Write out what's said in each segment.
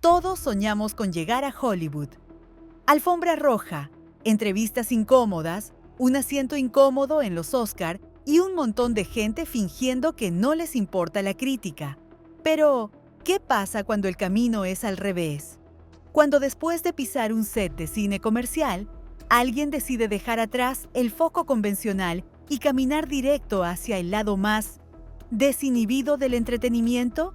Todos soñamos con llegar a Hollywood. Alfombra roja, entrevistas incómodas, un asiento incómodo en los Oscar y un montón de gente fingiendo que no les importa la crítica. Pero, ¿qué pasa cuando el camino es al revés? Cuando después de pisar un set de cine comercial, alguien decide dejar atrás el foco convencional y caminar directo hacia el lado más desinhibido del entretenimiento.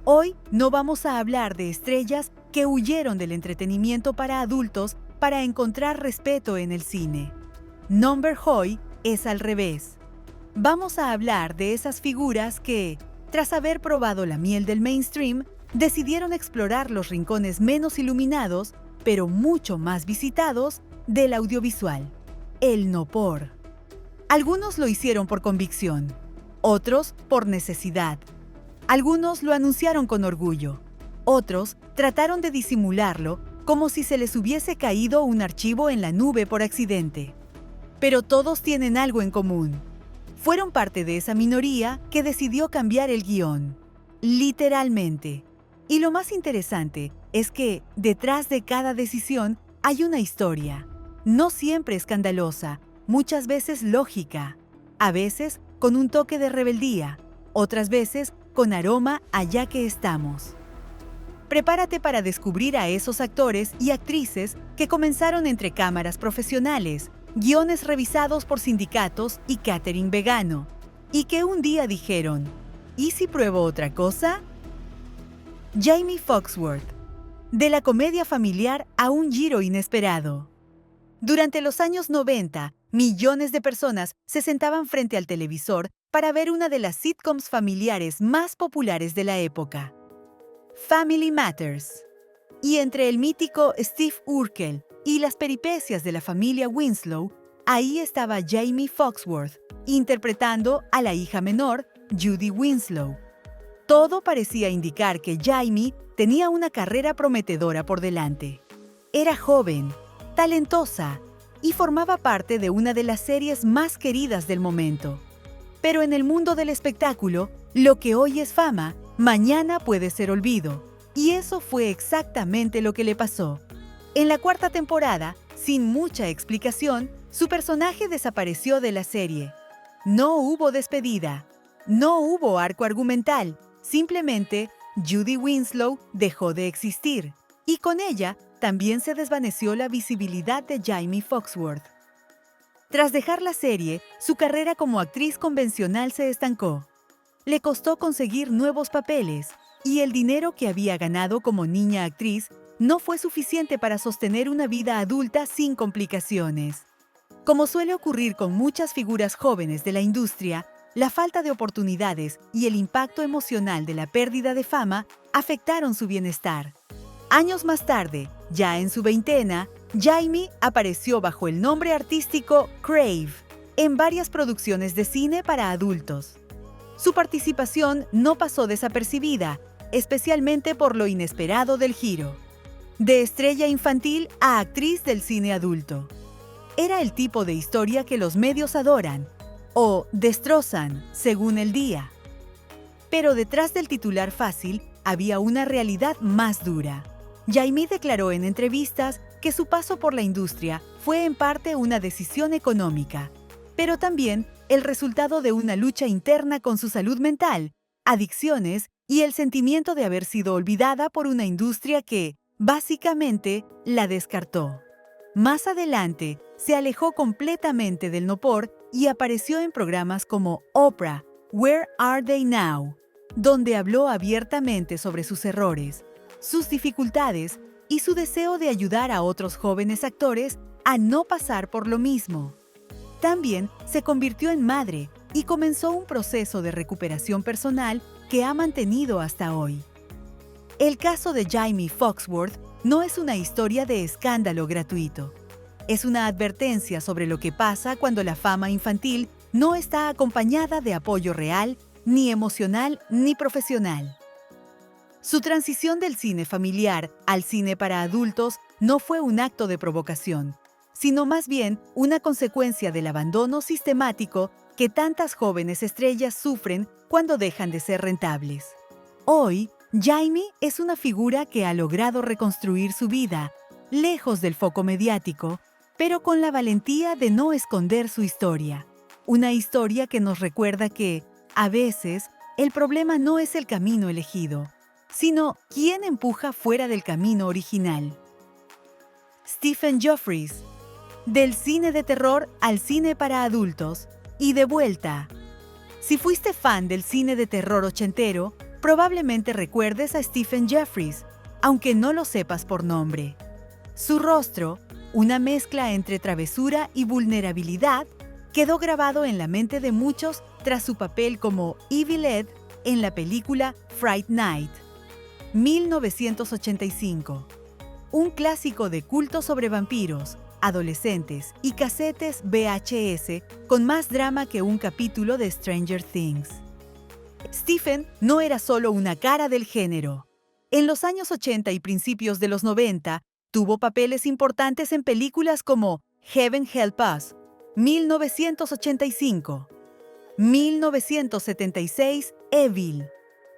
Hoy no vamos a hablar de estrellas que huyeron del entretenimiento para adultos para encontrar respeto en el cine. Number Hoy es al revés. Vamos a hablar de esas figuras que, tras haber probado la miel del mainstream, decidieron explorar los rincones menos iluminados, pero mucho más visitados, del audiovisual. El no por. Algunos lo hicieron por convicción, otros por necesidad. Algunos lo anunciaron con orgullo, otros trataron de disimularlo como si se les hubiese caído un archivo en la nube por accidente. Pero todos tienen algo en común. Fueron parte de esa minoría que decidió cambiar el guión, literalmente. Y lo más interesante es que, detrás de cada decisión, hay una historia. No siempre escandalosa, muchas veces lógica, a veces con un toque de rebeldía, otras veces con aroma a ya que estamos. Prepárate para descubrir a esos actores y actrices que comenzaron entre cámaras profesionales, guiones revisados por sindicatos y catering vegano, y que un día dijeron, ¿y si pruebo otra cosa? Jamie Foxworth, de la comedia familiar a un giro inesperado. Durante los años 90, millones de personas se sentaban frente al televisor para ver una de las sitcoms familiares más populares de la época, Family Matters. Y entre el mítico Steve Urkel y las peripecias de la familia Winslow, ahí estaba Jamie Foxworth, interpretando a la hija menor, Judy Winslow. Todo parecía indicar que Jamie tenía una carrera prometedora por delante. Era joven, talentosa y formaba parte de una de las series más queridas del momento. Pero en el mundo del espectáculo, lo que hoy es fama, mañana puede ser olvido. Y eso fue exactamente lo que le pasó. En la cuarta temporada, sin mucha explicación, su personaje desapareció de la serie. No hubo despedida, no hubo arco argumental, simplemente Judy Winslow dejó de existir. Y con ella, también se desvaneció la visibilidad de Jamie Foxworth. Tras dejar la serie, su carrera como actriz convencional se estancó. Le costó conseguir nuevos papeles, y el dinero que había ganado como niña actriz no fue suficiente para sostener una vida adulta sin complicaciones. Como suele ocurrir con muchas figuras jóvenes de la industria, la falta de oportunidades y el impacto emocional de la pérdida de fama afectaron su bienestar. Años más tarde, ya en su veintena, Jamie apareció bajo el nombre artístico Crave en varias producciones de cine para adultos. Su participación no pasó desapercibida, especialmente por lo inesperado del giro. De estrella infantil a actriz del cine adulto. Era el tipo de historia que los medios adoran o destrozan según el día. Pero detrás del titular fácil había una realidad más dura. Jamie declaró en entrevistas que su paso por la industria fue en parte una decisión económica, pero también el resultado de una lucha interna con su salud mental, adicciones y el sentimiento de haber sido olvidada por una industria que, básicamente, la descartó. Más adelante, se alejó completamente del no-por y apareció en programas como Oprah, Where Are They Now?, donde habló abiertamente sobre sus errores, sus dificultades y su deseo de ayudar a otros jóvenes actores a no pasar por lo mismo. También se convirtió en madre y comenzó un proceso de recuperación personal que ha mantenido hasta hoy. El caso de Jamie Foxworth no es una historia de escándalo gratuito. Es una advertencia sobre lo que pasa cuando la fama infantil no está acompañada de apoyo real, ni emocional, ni profesional. Su transición del cine familiar al cine para adultos no fue un acto de provocación, sino más bien una consecuencia del abandono sistemático que tantas jóvenes estrellas sufren cuando dejan de ser rentables. Hoy, Jamie es una figura que ha logrado reconstruir su vida, lejos del foco mediático, pero con la valentía de no esconder su historia. Una historia que nos recuerda que, a veces, el problema no es el camino elegido, sino quién empuja fuera del camino original. Stephen Geoffreys, del cine de terror al cine para adultos, y de vuelta. Si fuiste fan del cine de terror ochentero, probablemente recuerdes a Stephen Geoffreys, aunque no lo sepas por nombre. Su rostro, una mezcla entre travesura y vulnerabilidad, quedó grabado en la mente de muchos tras su papel como Evil Ed en la película Fright Night, 1985. Un clásico de culto sobre vampiros, adolescentes y casetes VHS con más drama que un capítulo de Stranger Things. Stephen no era solo una cara del género. En los años 80 y principios de los 90, tuvo papeles importantes en películas como Heaven Help Us, 1985, 1976, Evil,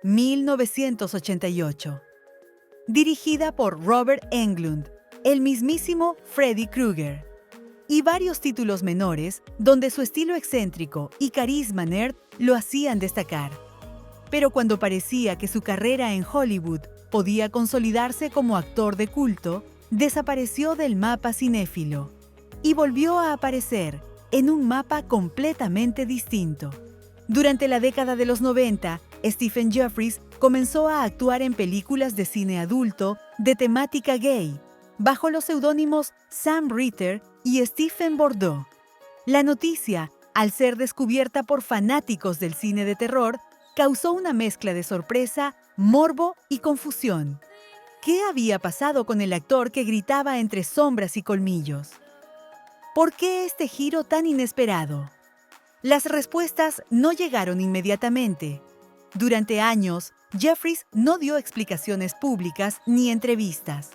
1988. Dirigida por Robert Englund, el mismísimo Freddy Krueger, y varios títulos menores donde su estilo excéntrico y carisma nerd lo hacían destacar. Pero cuando parecía que su carrera en Hollywood podía consolidarse como actor de culto, desapareció del mapa cinéfilo y volvió a aparecer en un mapa completamente distinto. Durante la década de los 90, Stephen Geoffreys comenzó a actuar en películas de cine adulto de temática gay, bajo los seudónimos Sam Ritter y Stephen Bordeaux. La noticia, al ser descubierta por fanáticos del cine de terror, causó una mezcla de sorpresa, morbo y confusión. ¿Qué había pasado con el actor que gritaba entre sombras y colmillos? ¿Por qué este giro tan inesperado? Las respuestas no llegaron inmediatamente. Durante años, Geoffreys no dio explicaciones públicas ni entrevistas.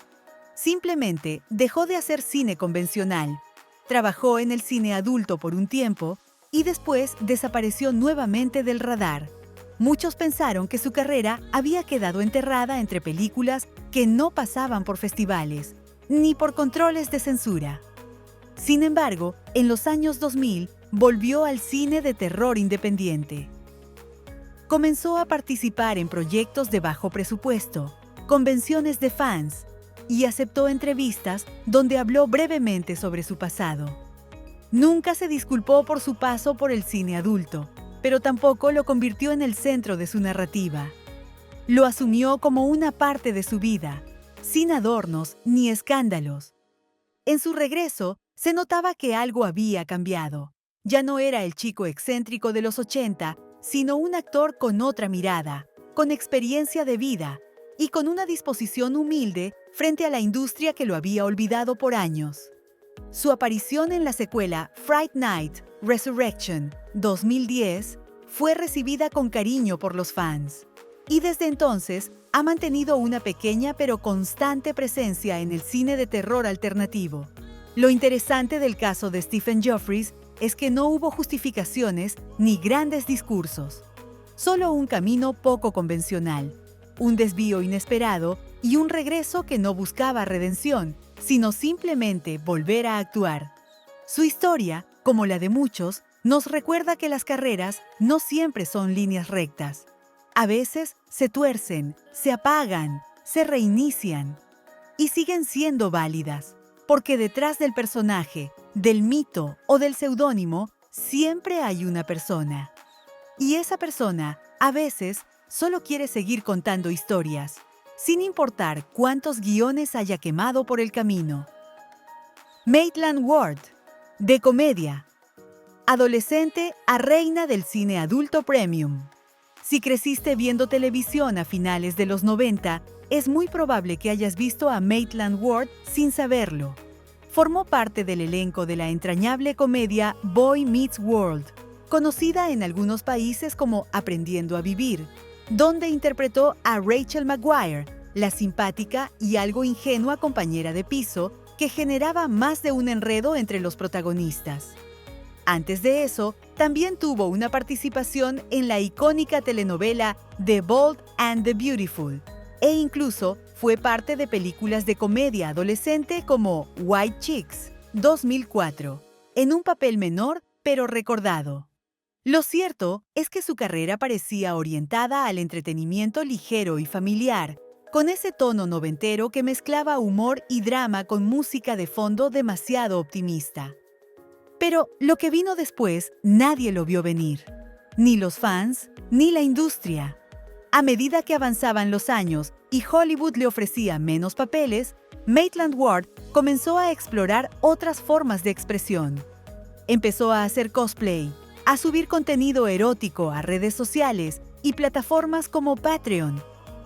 Simplemente dejó de hacer cine convencional, trabajó en el cine adulto por un tiempo y después desapareció nuevamente del radar. Muchos pensaron que su carrera había quedado enterrada entre películas que no pasaban por festivales, ni por controles de censura. Sin embargo, en los años 2000 volvió al cine de terror independiente. Comenzó a participar en proyectos de bajo presupuesto, convenciones de fans, y aceptó entrevistas donde habló brevemente sobre su pasado. Nunca se disculpó por su paso por el cine adulto, pero tampoco lo convirtió en el centro de su narrativa. Lo asumió como una parte de su vida, sin adornos ni escándalos. En su regreso, se notaba que algo había cambiado. Ya no era el chico excéntrico de los 80, sino un actor con otra mirada, con experiencia de vida y con una disposición humilde frente a la industria que lo había olvidado por años. Su aparición en la secuela Fright Night, Resurrection, 2010, fue recibida con cariño por los fans, y desde entonces ha mantenido una pequeña pero constante presencia en el cine de terror alternativo. Lo interesante del caso de Stephen Geoffreys es que no hubo justificaciones ni grandes discursos, solo un camino poco convencional, un desvío inesperado y un regreso que no buscaba redención, sino simplemente volver a actuar. Su historia, como la de muchos, nos recuerda que las carreras no siempre son líneas rectas. A veces se tuercen, se apagan, se reinician y siguen siendo válidas, porque detrás del personaje, del mito o del seudónimo, siempre hay una persona. Y esa persona, a veces, solo quiere seguir contando historias, sin importar cuántos guiones haya quemado por el camino. Maitland Ward, de comedia. Adolescente a reina del cine adulto premium. Si creciste viendo televisión a finales de los 90, es muy probable que hayas visto a Maitland Ward sin saberlo. Formó parte del elenco de la entrañable comedia Boy Meets World, conocida en algunos países como Aprendiendo a Vivir, donde interpretó a Rachel McGuire, la simpática y algo ingenua compañera de piso que generaba más de un enredo entre los protagonistas. Antes de eso, también tuvo una participación en la icónica telenovela The Bold and the Beautiful, e incluso fue parte de películas de comedia adolescente como White Chicks, 2004, en un papel menor pero recordado. Lo cierto es que su carrera parecía orientada al entretenimiento ligero y familiar, con ese tono noventero que mezclaba humor y drama con música de fondo demasiado optimista. Pero lo que vino después nadie lo vio venir, ni los fans, ni la industria. A medida que avanzaban los años y Hollywood le ofrecía menos papeles, Maitland Ward comenzó a explorar otras formas de expresión. Empezó a hacer cosplay, a subir contenido erótico a redes sociales y plataformas como Patreon,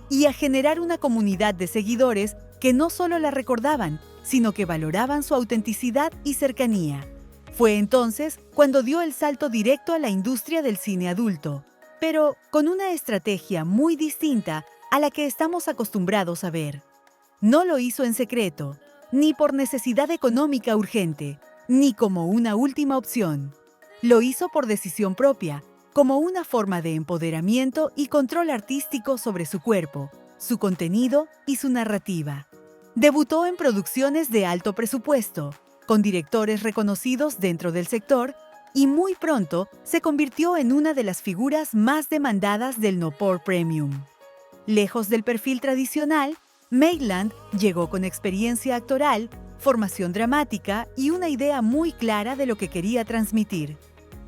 y a generar una comunidad de seguidores que no solo la recordaban, sino que valoraban su autenticidad y cercanía. Fue entonces cuando dio el salto directo a la industria del cine adulto, pero con una estrategia muy distinta a la que estamos acostumbrados a ver. No lo hizo en secreto, ni por necesidad económica urgente, ni como una última opción. Lo hizo por decisión propia, como una forma de empoderamiento y control artístico sobre su cuerpo, su contenido y su narrativa. Debutó en producciones de alto presupuesto, con directores reconocidos dentro del sector, y muy pronto se convirtió en una de las figuras más demandadas del Nopor Premium. Lejos del perfil tradicional, Maitland llegó con experiencia actoral, formación dramática y una idea muy clara de lo que quería transmitir.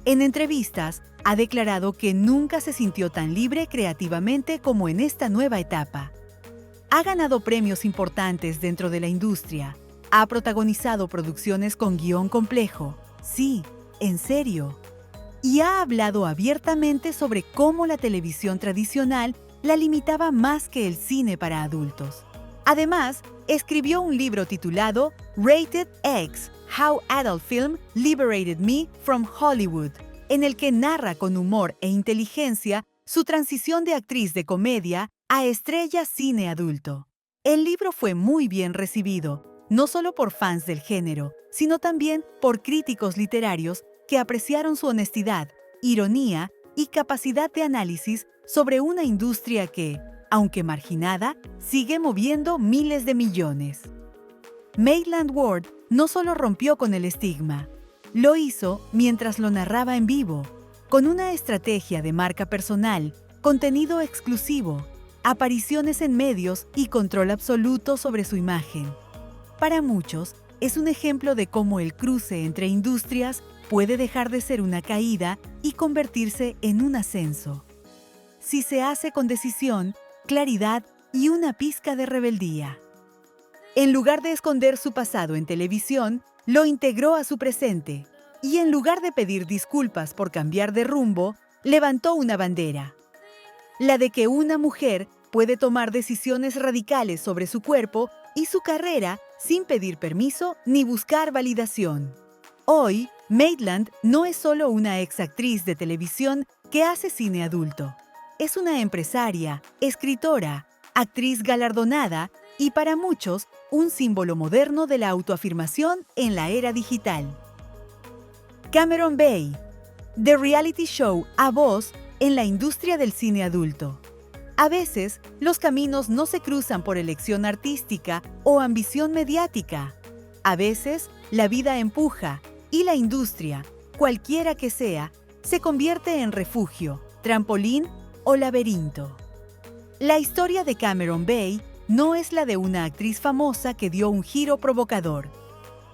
En entrevistas, ha declarado que nunca se sintió tan libre creativamente como en esta nueva etapa. Ha ganado premios importantes dentro de la industria, ha protagonizado producciones con guión complejo, sí, en serio, y ha hablado abiertamente sobre cómo la televisión tradicional la limitaba más que el cine para adultos. Además, escribió un libro titulado Rated X: How Adult Film Liberated Me from Hollywood, en el que narra con humor e inteligencia su transición de actriz de comedia a estrella cine adulto. El libro fue muy bien recibido, no solo por fans del género, sino también por críticos literarios que apreciaron su honestidad, ironía y capacidad de análisis sobre una industria que, aunque marginada, sigue moviendo miles de millones. Maitland Ward no solo rompió con el estigma, lo hizo mientras lo narraba en vivo, con una estrategia de marca personal, contenido exclusivo, apariciones en medios y control absoluto sobre su imagen. Para muchos, es un ejemplo de cómo el cruce entre industrias puede dejar de ser una caída y convertirse en un ascenso, si se hace con decisión, claridad y una pizca de rebeldía. En lugar de esconder su pasado en televisión, lo integró a su presente, y en lugar de pedir disculpas por cambiar de rumbo, levantó una bandera: la de que una mujer puede tomar decisiones radicales sobre su cuerpo y su carrera sin pedir permiso ni buscar validación. Hoy, Maitland no es solo una exactriz de televisión que hace cine adulto. Es una empresaria, escritora, actriz galardonada y para muchos un símbolo moderno de la autoafirmación en la era digital. Cameron Bay, The Reality Show a voz en la industria del cine adulto. A veces, los caminos no se cruzan por elección artística o ambición mediática. A veces, la vida empuja y la industria, cualquiera que sea, se convierte en refugio, trampolín o laberinto. La historia de Cameron Bay no es la de una actriz famosa que dio un giro provocador.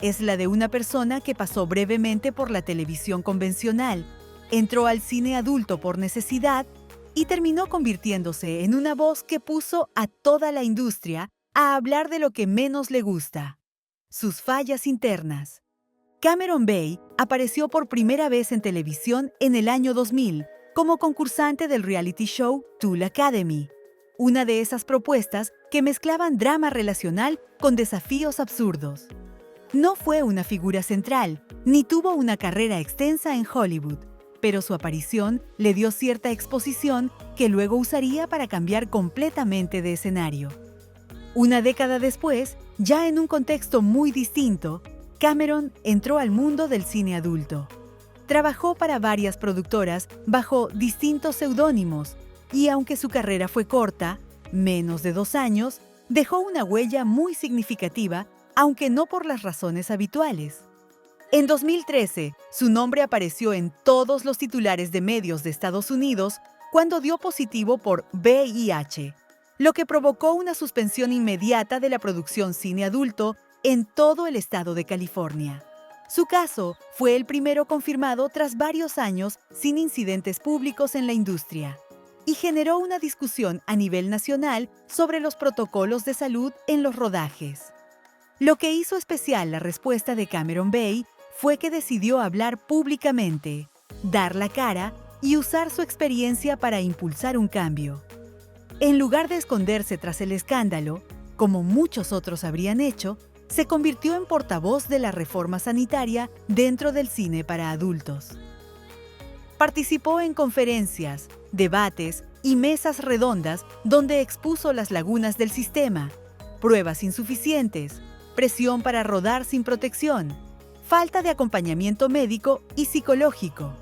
Es la de una persona que pasó brevemente por la televisión convencional, entró al cine adulto por necesidad y terminó convirtiéndose en una voz que puso a toda la industria a hablar de lo que menos le gusta: sus fallas internas. Cameron Bay apareció por primera vez en televisión en el año 2000 como concursante del reality show Tool Academy, una de esas propuestas que mezclaban drama relacional con desafíos absurdos. No fue una figura central, ni tuvo una carrera extensa en Hollywood, pero su aparición le dio cierta exposición que luego usaría para cambiar completamente de escenario. Una década después, ya en un contexto muy distinto, Cameron entró al mundo del cine adulto. Trabajó para varias productoras bajo distintos seudónimos y aunque su carrera fue corta, menos de 2 años, dejó una huella muy significativa, aunque no por las razones habituales. En 2013, su nombre apareció en todos los titulares de medios de Estados Unidos cuando dio positivo por VIH, lo que provocó una suspensión inmediata de la producción cine adulto en todo el estado de California. Su caso fue el primero confirmado tras varios años sin incidentes públicos en la industria y generó una discusión a nivel nacional sobre los protocolos de salud en los rodajes. Lo que hizo especial la respuesta de Cameron Bay fue que decidió hablar públicamente, dar la cara y usar su experiencia para impulsar un cambio. En lugar de esconderse tras el escándalo, como muchos otros habrían hecho, se convirtió en portavoz de la reforma sanitaria dentro del cine para adultos. Participó en conferencias, debates y mesas redondas donde expuso las lagunas del sistema, pruebas insuficientes, presión para rodar sin protección, falta de acompañamiento médico y psicológico.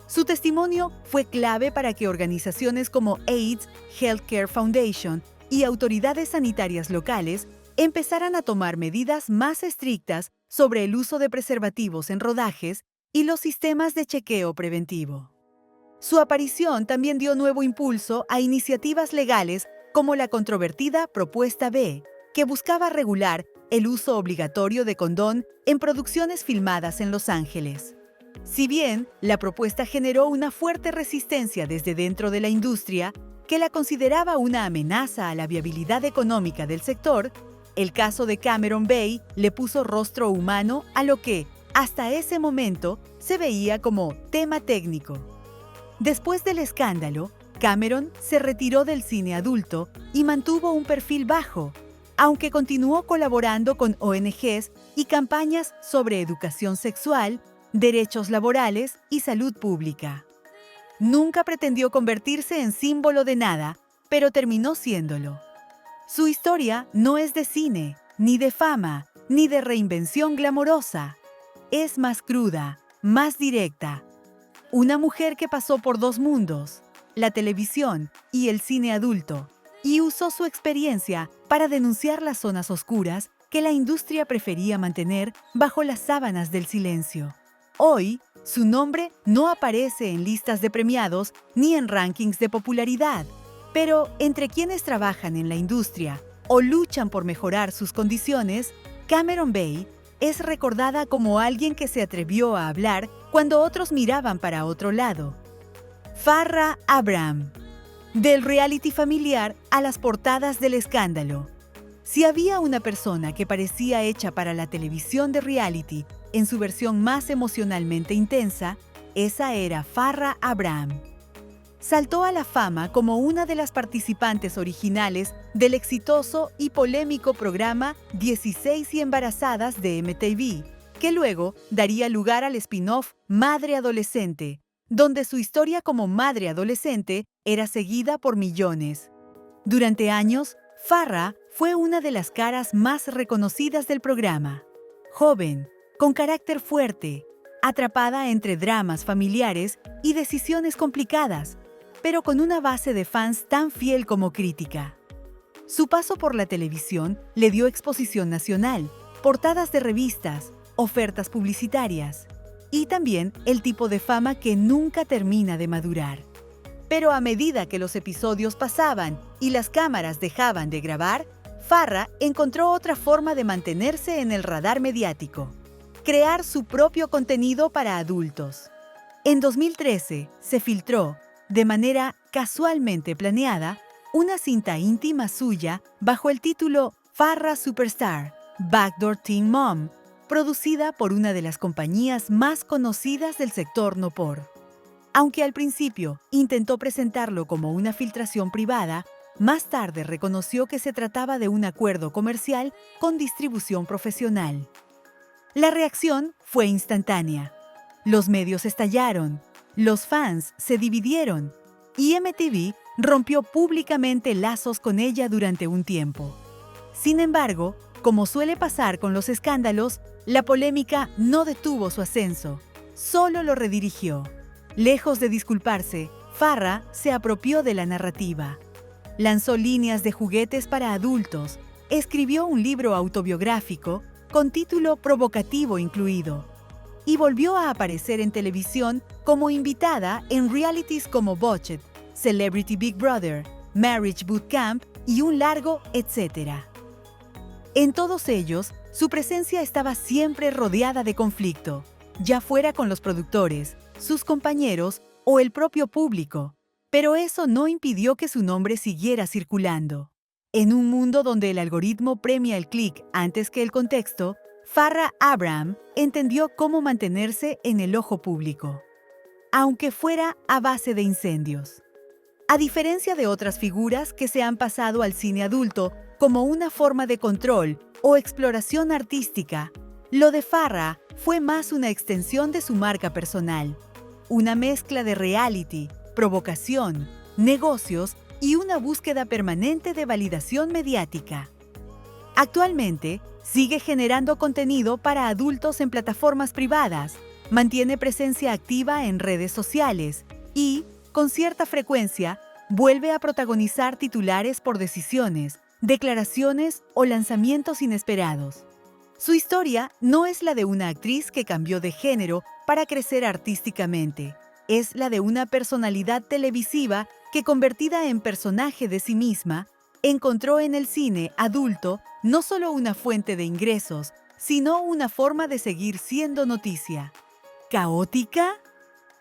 Su testimonio fue clave para que organizaciones como AIDS Healthcare Foundation y autoridades sanitarias locales empezaran a tomar medidas más estrictas sobre el uso de preservativos en rodajes y los sistemas de chequeo preventivo. Su aparición también dio nuevo impulso a iniciativas legales como la controvertida Propuesta B, que buscaba regular el uso obligatorio de condón en producciones filmadas en Los Ángeles. Si bien la propuesta generó una fuerte resistencia desde dentro de la industria, que la consideraba una amenaza a la viabilidad económica del sector, el caso de Cameron Bay le puso rostro humano a lo que, hasta ese momento, se veía como tema técnico. Después del escándalo, Cameron se retiró del cine adulto y mantuvo un perfil bajo, aunque continuó colaborando con ONGs y campañas sobre educación sexual, derechos laborales y salud pública. Nunca pretendió convertirse en símbolo de nada, pero terminó siéndolo. Su historia no es de cine, ni de fama, ni de reinvención glamorosa. Es más cruda, más directa. Una mujer que pasó por 2 mundos, la televisión y el cine adulto, y usó su experiencia para denunciar las zonas oscuras que la industria prefería mantener bajo las sábanas del silencio. Hoy, su nombre no aparece en listas de premiados ni en rankings de popularidad, pero entre quienes trabajan en la industria o luchan por mejorar sus condiciones, Cameron Bay es recordada como alguien que se atrevió a hablar cuando otros miraban para otro lado. Farrah Abraham. Del reality familiar a las portadas del escándalo. Si había una persona que parecía hecha para la televisión de reality en su versión más emocionalmente intensa, esa era Farrah Abraham. Saltó a la fama como una de las participantes originales del exitoso y polémico programa 16 y embarazadas de MTV, que luego daría lugar al spin-off Madre Adolescente, donde su historia como madre adolescente era seguida por millones. Durante años, Farrah fue una de las caras más reconocidas del programa. Joven, con carácter fuerte, atrapada entre dramas familiares y decisiones complicadas, pero con una base de fans tan fiel como crítica. Su paso por la televisión le dio exposición nacional, portadas de revistas, ofertas publicitarias y también el tipo de fama que nunca termina de madurar. Pero a medida que los episodios pasaban y las cámaras dejaban de grabar, Farrah encontró otra forma de mantenerse en el radar mediático: crear su propio contenido para adultos. En 2013 se filtró, de manera casualmente planeada, una cinta íntima suya bajo el título Farrah Superstar, Backdoor Teen Mom, producida por una de las compañías más conocidas del sector no por. Aunque al principio intentó presentarlo como una filtración privada, más tarde reconoció que se trataba de un acuerdo comercial con distribución profesional. La reacción fue instantánea. Los medios estallaron, los fans se dividieron y MTV rompió públicamente lazos con ella durante un tiempo. Sin embargo, como suele pasar con los escándalos, la polémica no detuvo su ascenso solo lo redirigió. Lejos de disculparse, Farrah se apropió de la narrativa. Lanzó líneas de juguetes para adultos, escribió un libro autobiográfico con título provocativo incluido, y volvió a aparecer en televisión como invitada en realities como Botched, Celebrity Big Brother, Marriage Bootcamp y un largo etcétera. En todos ellos, su presencia estaba siempre rodeada de conflicto, ya fuera con los productores, sus compañeros o el propio público, pero eso no impidió que su nombre siguiera circulando. En un mundo donde el algoritmo premia el clic antes que el contexto, Farrah Abraham entendió cómo mantenerse en el ojo público, aunque fuera a base de incendios. A diferencia de otras figuras que se han pasado al cine adulto como una forma de control o exploración artística, lo de Farrah fue más una extensión de su marca personal, una mezcla de reality, provocación, negocios y una búsqueda permanente de validación mediática. Actualmente, sigue generando contenido para adultos en plataformas privadas, mantiene presencia activa en redes sociales y, con cierta frecuencia, vuelve a protagonizar titulares por decisiones, declaraciones o lanzamientos inesperados. Su historia no es la de una actriz que cambió de género para crecer artísticamente. Es la de una personalidad televisiva que, convertida en personaje de sí misma, encontró en el cine adulto no solo una fuente de ingresos, sino una forma de seguir siendo noticia. ¿Caótica?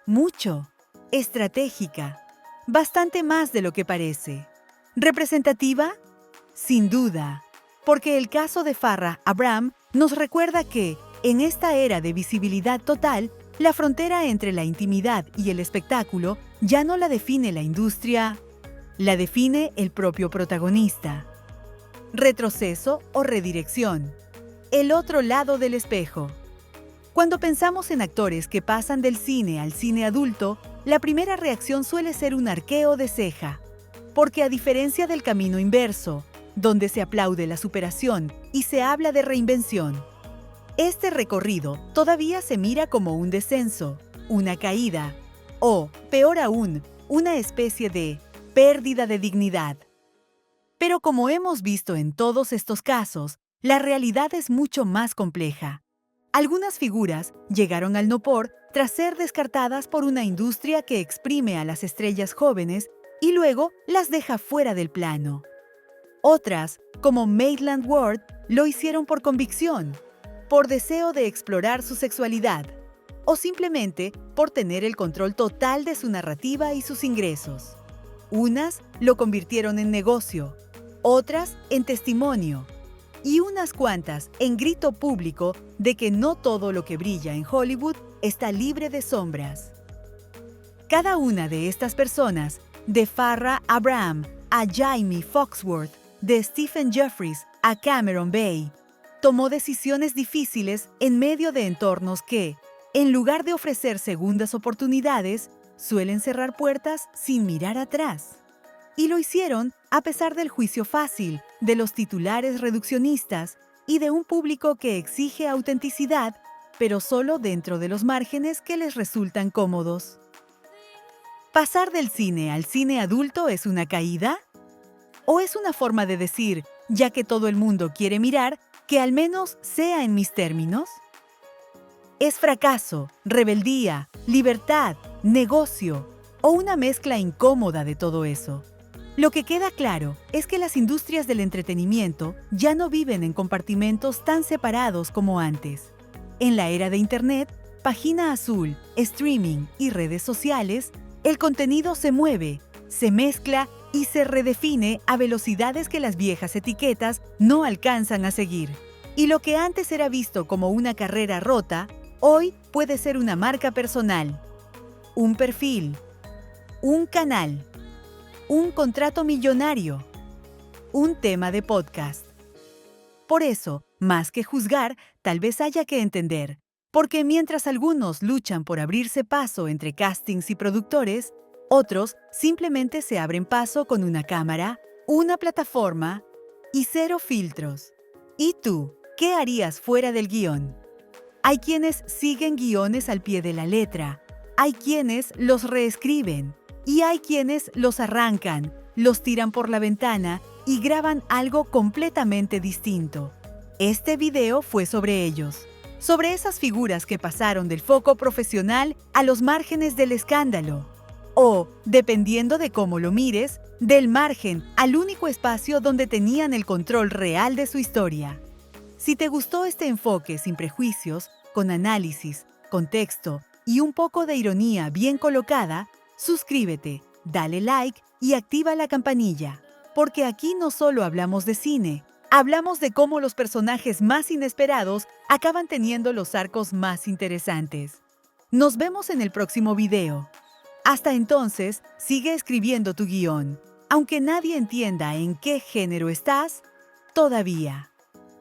Mucho. Estratégica. Bastante más de lo que parece. ¿Representativa? Sin duda. Porque el caso de Farrah Abraham nos recuerda que, en esta era de visibilidad total, la frontera entre la intimidad y el espectáculo ya no la define la industria, la define el propio protagonista. Retroceso o redirección. El otro lado del espejo. Cuando pensamos en actores que pasan del cine al cine adulto, la primera reacción suele ser un arqueo de ceja, porque a diferencia del camino inverso, donde se aplaude la superación y se habla de reinvención, este recorrido todavía se mira como un descenso, una caída, o, peor aún, una especie de pérdida de dignidad. Pero como hemos visto en todos estos casos, la realidad es mucho más compleja. Algunas figuras llegaron al no por tras ser descartadas por una industria que exprime a las estrellas jóvenes y luego las deja fuera del plano. Otras, como Maitland Ward, lo hicieron por convicción, por deseo de explorar su sexualidad, o simplemente por tener el control total de su narrativa y sus ingresos. Unas lo convirtieron en negocio, otras en testimonio, y unas cuantas en grito público de que no todo lo que brilla en Hollywood está libre de sombras. Cada una de estas personas, de Farrah Abraham a Jamie Foxworth, de Stephen Jeffries a Cameron Bay, tomó decisiones difíciles en medio de entornos que, en lugar de ofrecer segundas oportunidades, suelen cerrar puertas sin mirar atrás. Y lo hicieron a pesar del juicio fácil, de los titulares reduccionistas y de un público que exige autenticidad, pero solo dentro de los márgenes que les resultan cómodos. ¿Pasar del cine al cine adulto es una caída? ¿O es una forma de decir, ya que todo el mundo quiere mirar, que al menos sea en mis términos? ¿Es fracaso, rebeldía, libertad, negocio o una mezcla incómoda de todo eso? Lo que queda claro es que las industrias del entretenimiento ya no viven en compartimentos tan separados como antes. En la era de Internet, página azul, streaming y redes sociales, el contenido se mueve, se mezcla y se redefine a velocidades que las viejas etiquetas no alcanzan a seguir. Y lo que antes era visto como una carrera rota, hoy puede ser una marca personal, un perfil, un canal, un contrato millonario, un tema de podcast. Por eso, más que juzgar, tal vez haya que entender, porque mientras algunos luchan por abrirse paso entre castings y productores, otros simplemente se abren paso con una cámara, una plataforma y cero filtros. ¿Y tú, qué harías fuera del guión? Hay quienes siguen guiones al pie de la letra, hay quienes los reescriben y hay quienes los arrancan, los tiran por la ventana y graban algo completamente distinto. Este video fue sobre ellos, sobre esas figuras que pasaron del foco profesional a los márgenes del escándalo, o, dependiendo de cómo lo mires, del margen al único espacio donde tenían el control real de su historia. Si te gustó este enfoque sin prejuicios, con análisis, contexto y un poco de ironía bien colocada, suscríbete, dale like y activa la campanilla, porque aquí no solo hablamos de cine, hablamos de cómo los personajes más inesperados acaban teniendo los arcos más interesantes. Nos vemos en el próximo video. Hasta entonces, sigue escribiendo tu guión, aunque nadie entienda en qué género estás, todavía.